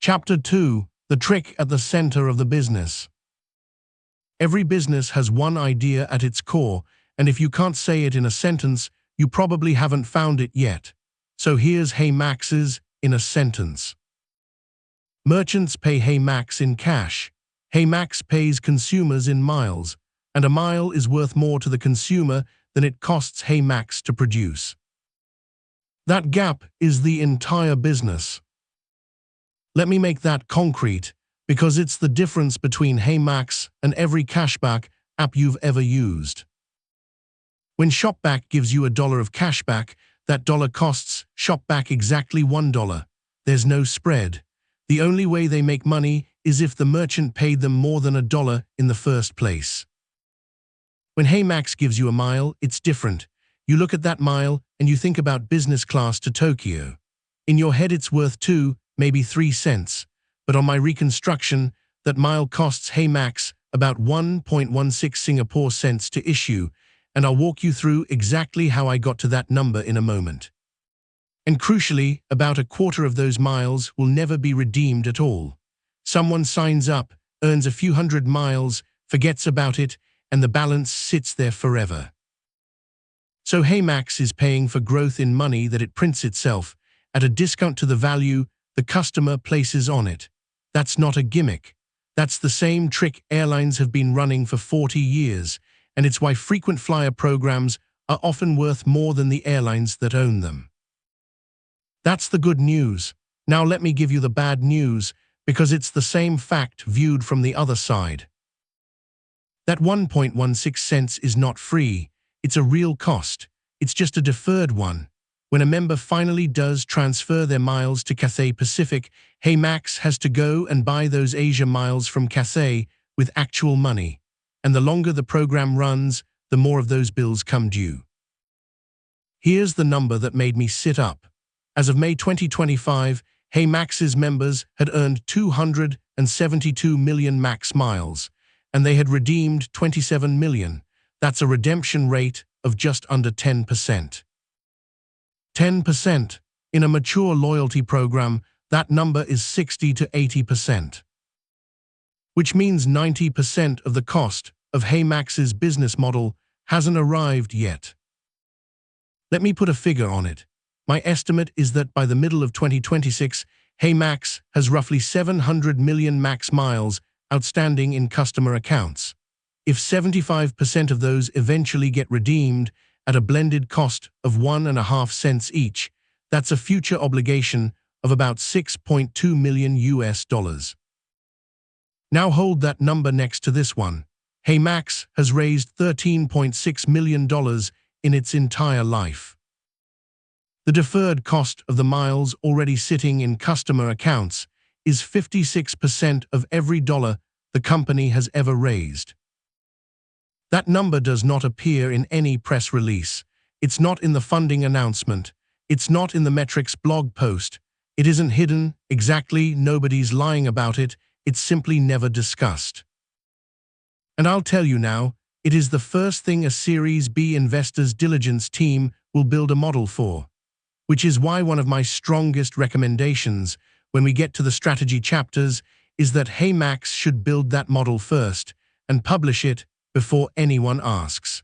Chapter 2. The trick at the center of the business. Every business has one idea at its core, and if you can't say it in a sentence, you probably haven't found it yet. So here's HeyMax's in a sentence. Merchants pay HeyMax in cash. HeyMax pays consumers in miles, and a mile is worth more to the consumer than it costs HeyMax to produce. That gap is the entire business. Let me make that concrete, because it's the difference between HeyMax and every cashback app you've ever used. When ShopBack gives you $1 of cashback, that dollar costs ShopBack exactly $1. There's no spread. The only way they make money is if the merchant paid them more than $1 in the first place. When HeyMax gives you a mile, it's different. You look at that mile and you think about business class to Tokyo. In your head it's worth 2, maybe 3 cents. But on my reconstruction, that mile costs HeyMax about 1.16 Singapore cents to issue, and I'll walk you through exactly how I got to that number in a moment. And crucially, about a quarter of those miles will never be redeemed at all. Someone signs up, earns a few hundred miles, forgets about it, and the balance sits there forever. So HeyMax is paying for growth in money that it prints itself, at a discount to the value the customer places on it. That's not a gimmick. That's the same trick airlines have been running for 40 years, and it's why frequent flyer programs are often worth more than the airlines that own them. That's the good news. Now let me give you the bad news, because it's the same fact viewed from the other side. That 1.16 cents is not free. It's a real cost. It's just a deferred one. When a member finally does transfer their miles to Cathay Pacific, HeyMax has to go and buy those Asia miles from Cathay with actual money. And the longer the program runs, the more of those bills come due. Here's the number that made me sit up. As of May 2025, HeyMax's members had earned 272 million Max miles, and they had redeemed 27 million. That's a redemption rate of just under 10%. 10%. In a mature loyalty program, that number is 60 to 80%. Which means 90% of the cost of HeyMax's business model hasn't arrived yet. Let me put a figure on it. My estimate is that by the middle of 2026, HeyMax has roughly 700 million Max miles outstanding in customer accounts. If 75% of those eventually get redeemed at a blended cost of 1.5 cents each, that's a future obligation of about $6.2 million US. Now hold that number next to this one. HeyMax has raised $13.6 million in its entire life. The deferred cost of the miles already sitting in customer accounts is 56% of every dollar the company has ever raised. That number does not appear in any press release. It's not in the funding announcement. It's not in the metrics blog post. It isn't hidden, exactly, nobody's lying about it. It's simply never discussed. And I'll tell you now, it is the first thing a Series B investors' diligence team will build a model for. Which is why one of my strongest recommendations when we get to the strategy chapters is that HeyMax should build that model first and publish it before anyone asks.